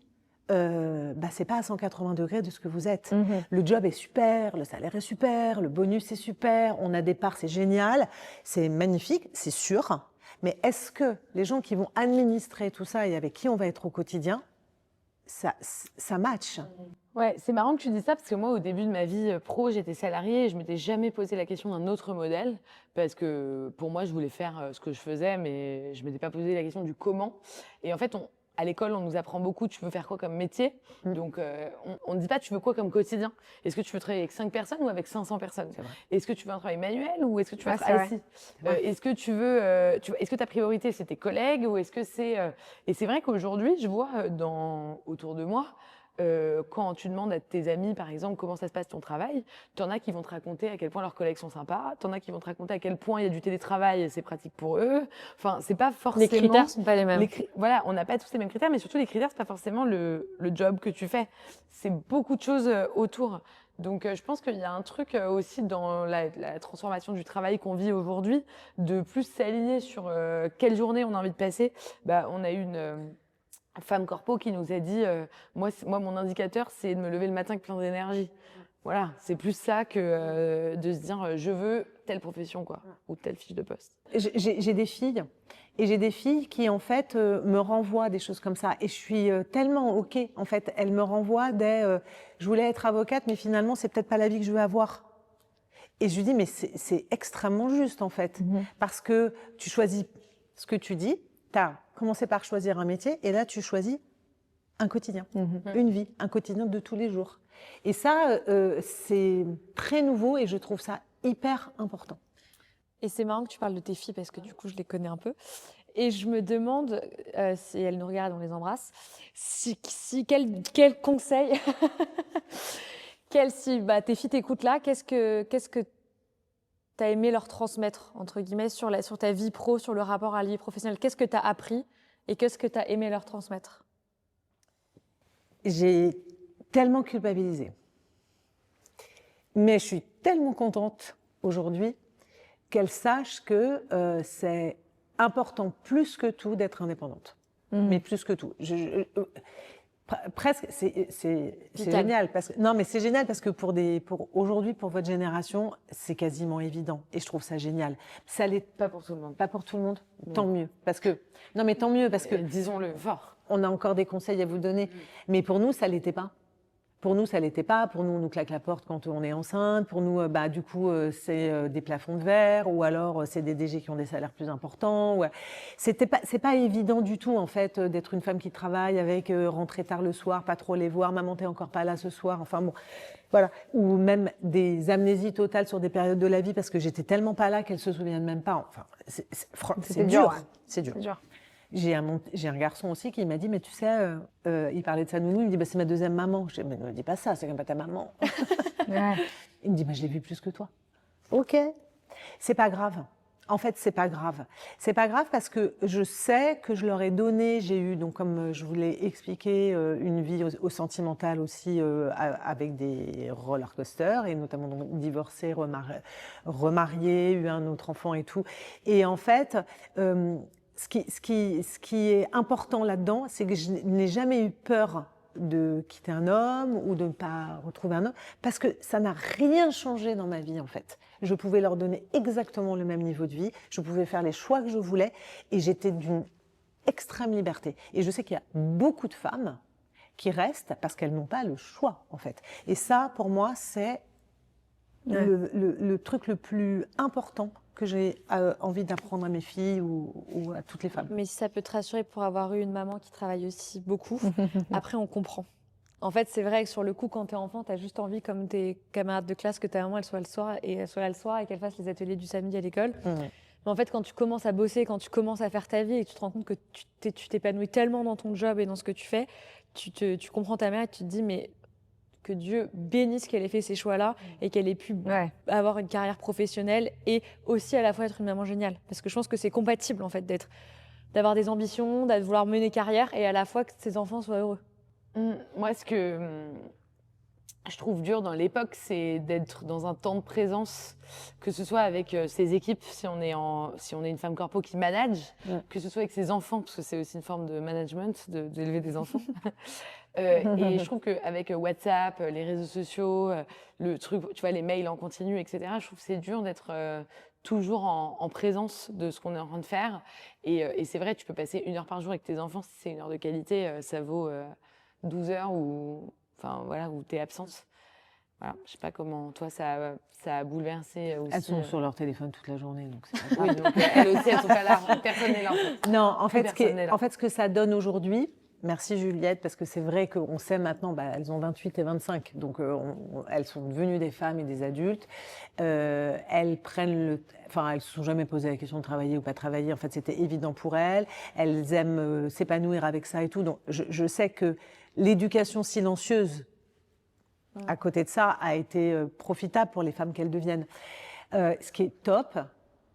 c'est pas à 180 degrés de ce que vous êtes. Le job est super, le salaire est super, le bonus est super, on a des parts, c'est génial, c'est magnifique, c'est sûr. Mais est-ce que les gens qui vont administrer tout ça et avec qui on va être au quotidien, ça match? Ouais, c'est marrant que tu dis ça parce que moi, au début de ma vie pro, j'étais salariée et je m'étais jamais posé la question d'un autre modèle parce que pour moi, je voulais faire ce que je faisais, mais je m'étais pas posé la question du comment. Et en fait, à l'école, on nous apprend beaucoup, tu veux faire quoi comme métier? Donc, on ne dit pas tu veux quoi comme quotidien. Est-ce que tu veux travailler avec 5 personnes ou avec 500 personnes? Est-ce que tu veux un travail manuel ou est-ce que tu veux être assis? Est-ce que tu veux, est-ce que ta priorité c'est tes collègues ou est-ce que c'est... Et c'est vrai qu'aujourd'hui, je vois autour de moi, quand tu demandes à tes amis, par exemple, comment ça se passe ton travail, t'en as qui vont te raconter à quel point leurs collègues sont sympas, t'en as qui vont te raconter à quel point il y a du télétravail et c'est pratique pour eux. Enfin, c'est pas forcément... Les critères sont pas les mêmes. Voilà, on n'a pas tous les mêmes critères, mais surtout les critères, c'est pas forcément le job que tu fais. C'est beaucoup de choses autour. Donc, je pense qu'il y a un truc aussi dans la transformation du travail qu'on vit aujourd'hui, de plus s'aligner sur quelle journée on a envie de passer. On a eu une femme corpo qui nous a dit moi, mon indicateur, c'est de me lever le matin avec plein d'énergie. Voilà, c'est plus ça que de se dire je veux telle profession, quoi, ou telle fiche de poste. J'ai des filles, et j'ai des filles qui, en fait, me renvoient des choses comme ça. Et je suis tellement OK, en fait. Elles me renvoient je voulais être avocate, mais finalement, c'est peut-être pas la vie que je veux avoir. Et je lui dis, mais c'est extrêmement juste, en fait. Parce que tu choisis ce que tu dis, tu as commencé par choisir un métier, et là, tu choisis un quotidien, une vie, un quotidien de tous les jours. Et ça, c'est très nouveau, et je trouve ça hyper important. Et c'est marrant que tu parles de tes filles parce que du coup, je les connais un peu. Et je me demande, si elles nous regardent, on les embrasse, quel conseil, si tes filles t'écoutent là, qu'est-ce que tu as aimé leur transmettre, entre guillemets, sur ta vie pro, sur le rapport à la vie professionnelle? Qu'est-ce que tu as appris et qu'est-ce que tu as aimé leur transmettre? J'ai tellement culpabilisé. Mais je suis tellement contente aujourd'hui qu'elles sachent que c'est important plus que tout d'être indépendante. Mais plus que tout. Presque, c'est génial. Non, mais c'est génial parce que aujourd'hui, pour votre génération, c'est quasiment évident. Et je trouve ça génial. Ça l'est pas pour tout le monde. Pas pour tout le monde. Tant mieux. Non, mais tant mieux parce que... Disons-le fort. On a encore des conseils à vous donner. Mais pour nous, ça l'était pas. Pour nous, ça l'était pas. Pour nous, on nous claque la porte quand on est enceinte. Pour nous, du coup, c'est des plafonds de verre, ou alors c'est des DG qui ont des salaires plus importants. C'est pas évident du tout, en fait, d'être une femme qui travaille avec rentrer tard le soir, pas trop les voir, maman t'es encore pas là ce soir. Enfin bon, voilà. Ou même des amnésies totales sur des périodes de la vie parce que j'étais tellement pas là qu'elles se souviennent même pas. Enfin, c'est dur. C'est dur. J'ai un garçon aussi qui m'a dit, mais tu sais, il parlait de sa nounou, il me dit, c'est ma deuxième maman. Je dis, mais ne me dis pas ça, c'est quand même pas ta maman. Il me dit, je l'ai vue plus que toi. Ok, c'est pas grave. En fait, c'est pas grave. C'est pas grave parce que je sais que je leur ai donné, j'ai eu, donc comme je vous l'ai expliqué, une vie au sentimental aussi, avec des roller coasters, et notamment donc, divorcée, remariée, eu un autre enfant et tout. Et en fait, ce qui est important là-dedans, c'est que je n'ai jamais eu peur de quitter un homme ou de ne pas retrouver un homme, parce que ça n'a rien changé dans ma vie, en fait. Je pouvais leur donner exactement le même niveau de vie, je pouvais faire les choix que je voulais, et j'étais d'une extrême liberté. Et je sais qu'il y a beaucoup de femmes qui restent parce qu'elles n'ont pas le choix, en fait. Et ça, pour moi, c'est le truc le plus important que j'ai envie d'apprendre à mes filles ou à toutes les femmes. Mais si ça peut te rassurer pour avoir eu une maman qui travaille aussi beaucoup, après on comprend. En fait, c'est vrai que sur le coup, quand t'es enfant, t'as juste envie, comme tes camarades de classe, que ta maman, elle soit là le soir et qu'elle fasse les ateliers du samedi à l'école. Mais en fait, quand tu commences à bosser, quand tu commences à faire ta vie et que tu te rends compte que tu t'épanouis tellement dans ton job et dans ce que tu fais, tu comprends ta mère et tu te dis, mais que Dieu bénisse qu'elle ait fait ces choix-là et qu'elle ait pu avoir une carrière professionnelle et aussi à la fois être une maman géniale. Parce que je pense que c'est compatible, en fait, d'avoir des ambitions, de vouloir mener carrière et à la fois que ses enfants soient heureux. Moi, ce que je trouve dur dans l'époque, c'est d'être dans un temps de présence, que ce soit avec ses équipes, si on est une femme corpo qui manage, que ce soit avec ses enfants, parce que c'est aussi une forme de management, d'élever des enfants. Et je trouve qu'avec WhatsApp, les réseaux sociaux, le truc, tu vois, les mails en continu, etc., je trouve que c'est dur d'être toujours en présence de ce qu'on est en train de faire. Et c'est vrai, tu peux passer 1 heure par jour avec tes enfants, si c'est 1 heure de qualité, ça vaut 12 heures où tu es absente. Voilà, je sais pas comment, toi, ça a bouleversé aussi. Elles sont sur leur téléphone toute la journée, donc c'est pas Oui, donc elles aussi, elles sont pas là. Personne n'est là, en fait. Non, en fait, Personne n'est là. ce que ça donne aujourd'hui, merci Juliette, parce que c'est vrai qu'on sait maintenant, elles ont 28 et 25, donc elles sont devenues des femmes et des adultes. Elles se sont jamais posé la question de travailler ou pas travailler. En fait, c'était évident pour elles. Elles aiment s'épanouir avec ça et tout. Donc, je sais que l'éducation silencieuse, à côté de ça, a été profitable pour les femmes qu'elles deviennent. Ce qui est top,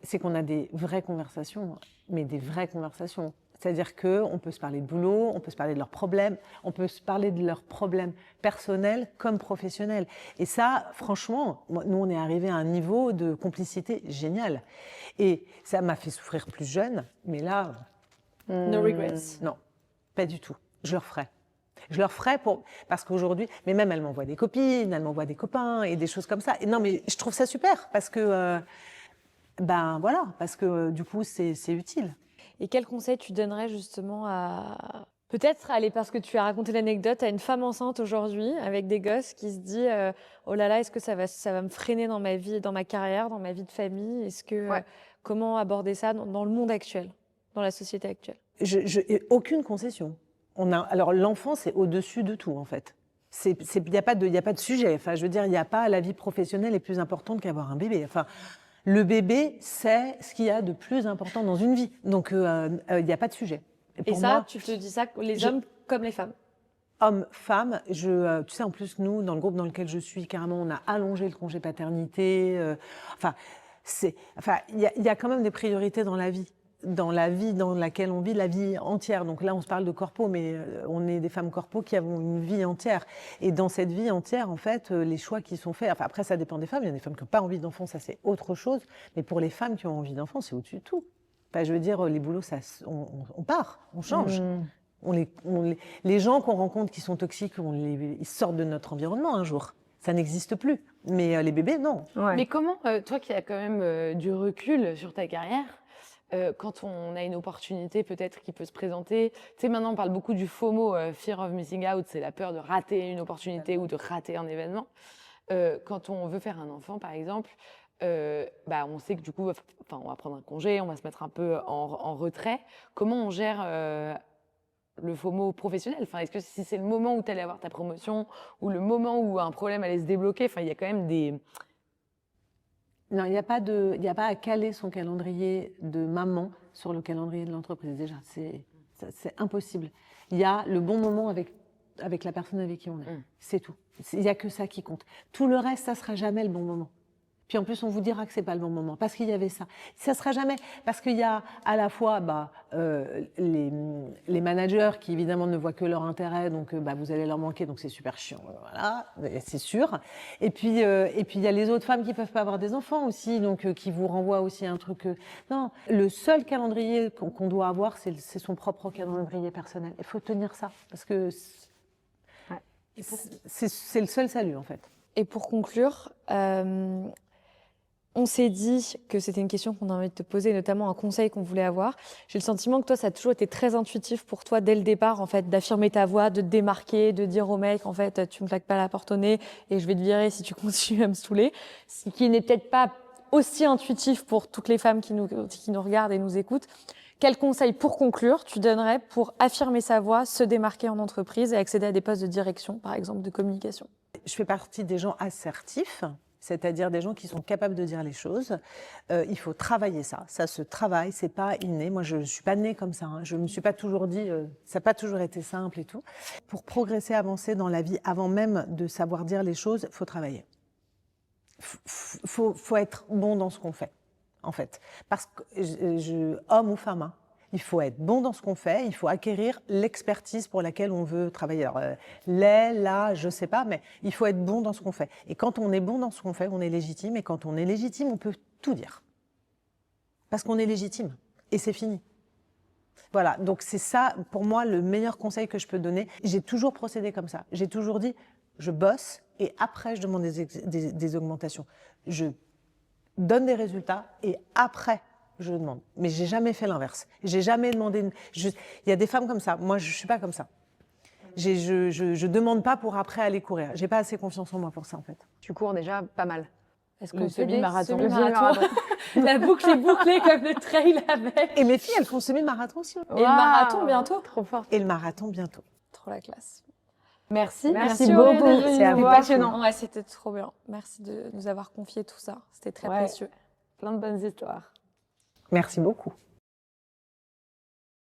c'est qu'on a des vraies conversations, mais des vraies conversations. C'est-à-dire qu'on peut se parler de boulot, on peut se parler de leurs problèmes, on peut se parler de leurs problèmes personnels comme professionnels. Et ça, franchement, nous, on est arrivé à un niveau de complicité génial. Et ça m'a fait souffrir plus jeune, mais là... No regrets. Non, pas du tout. Je le referai. Je le referai parce qu'aujourd'hui, mais même elle m'envoie des copines, elle m'envoie des copains et des choses comme ça. Et non, mais je trouve ça super parce que, parce que du coup, c'est utile. Et quel conseil tu donnerais justement à... Peut-être, allez, parce que tu as raconté l'anecdote, à une femme enceinte aujourd'hui, avec des gosses, qui se dit oh là là, est-ce que ça va me freiner dans ma vie, dans ma carrière, dans ma vie de famille? Est-ce que comment aborder ça dans le monde actuel, dans la société actuelle? Aucune concession. Alors l'enfant, c'est au-dessus de tout, en fait. Il n'y a pas de sujet. Enfin, je veux dire, il n'y a pas la vie professionnelle est plus importante qu'avoir un bébé. Enfin, le bébé, c'est ce qu'il y a de plus important dans une vie. Donc, il n'y a pas de sujet. Et ça, moi, tu te dis ça, les hommes comme les femmes? Hommes, femmes. Tu sais, en plus, nous, dans le groupe dans lequel je suis, carrément, on a allongé le congé paternité. Il y a quand même des priorités dans la vie dans laquelle on vit, la vie entière. Donc là, on se parle de corpo, mais on est des femmes corpo qui avons une vie entière. Et dans cette vie entière, en fait, les choix qui sont faits, après, ça dépend des femmes. Il y a des femmes qui n'ont pas envie d'enfants, ça, c'est autre chose. Mais pour les femmes qui ont envie d'enfants, c'est au-dessus de tout. Enfin, je veux dire, les boulots, on part, on change. Les gens qu'on rencontre qui sont toxiques, ils sortent de notre environnement un jour. Ça n'existe plus. Mais les bébés, non. Ouais. Mais comment, toi qui as quand même du recul sur ta carrière, quand on a une opportunité peut-être qui peut se présenter, tu sais, maintenant on parle beaucoup du FOMO, Fear of Missing Out, c'est la peur de rater une opportunité ou de rater un événement. Quand on veut faire un enfant, par exemple, on sait que du coup, on va prendre un congé, on va se mettre un peu en retrait. Comment on gère le FOMO professionnel? Enfin, est-ce que si c'est le moment où tu allais avoir ta promotion ou le moment où un problème allait se débloquer, il y a quand même des... Non, il n'y a pas à caler son calendrier de maman sur le calendrier de l'entreprise. Déjà, c'est impossible. Il y a le bon moment avec la personne avec qui on est. C'est tout. Il n'y a que ça qui compte. Tout le reste, ça ne sera jamais le bon moment. Puis en plus, on vous dira que c'est pas le bon moment parce qu'il y avait ça. Ça sera jamais parce qu'il y a à la fois les managers qui évidemment ne voient que leur intérêt, donc vous allez leur manquer, donc c'est super chiant, voilà, c'est sûr. Et puis il y a les autres femmes qui peuvent pas avoir des enfants aussi, donc qui vous renvoient aussi un truc. Non, le seul calendrier qu'on doit avoir, c'est son propre calendrier personnel. Il faut tenir ça parce que c'est le seul salut en fait. Et pour conclure. On s'est dit que c'était une question qu'on a envie de te poser, notamment un conseil qu'on voulait avoir. J'ai le sentiment que toi, ça a toujours été très intuitif pour toi dès le départ, en fait, d'affirmer ta voix, de te démarquer, de dire au mec, en fait, tu me claques pas la porte au nez et je vais te virer si tu continues à me saouler. Ce qui n'est peut-être pas aussi intuitif pour toutes les femmes qui nous regardent et nous écoutent. Quel conseil pour conclure tu donnerais pour affirmer sa voix, se démarquer en entreprise et accéder à des postes de direction, par exemple, de communication? Je fais partie des gens assertifs, c'est-à-dire des gens qui sont capables de dire les choses. Il faut travailler ça. Ça se travaille, c'est pas inné. Moi, je ne suis pas née comme ça. Hein. Je ne me suis pas toujours dit, ça n'a pas toujours été simple et tout. Pour progresser, avancer dans la vie, avant même de savoir dire les choses, il faut travailler. Faut être bon dans ce qu'on fait, en fait. Parce que, homme ou femme, hein, il faut être bon dans ce qu'on fait, il faut acquérir l'expertise pour laquelle on veut travailler. Alors, là, je sais pas, mais il faut être bon dans ce qu'on fait. Et quand on est bon dans ce qu'on fait, on est légitime. Et quand on est légitime, on peut tout dire. Parce qu'on est légitime. Et c'est fini. Voilà, donc c'est ça, pour moi, le meilleur conseil que je peux donner. J'ai toujours procédé comme ça. J'ai toujours dit, je bosse et après, je demande des augmentations. Je donne des résultats et après, je demande. Mais j'ai jamais fait l'inverse. J'ai jamais demandé. Il y a des femmes comme ça. Moi, je suis pas comme ça. Je demande pas pour après aller courir. J'ai pas assez confiance en moi pour ça, en fait. Tu cours déjà pas mal. Est-ce Le semi-marathon. La boucle est bouclée comme le trail avec. Et mes filles, elles font semi-marathon aussi. Et le marathon bientôt. Trop fort. Et le marathon bientôt. Trop la classe. Merci. Merci Aurélie, beaucoup. d'être venue. C'est C'était passionnant. Ouais, c'était trop bien. Merci de nous avoir confié tout ça. C'était très Ouais. précieux. Plein de bonnes histoires. Merci beaucoup.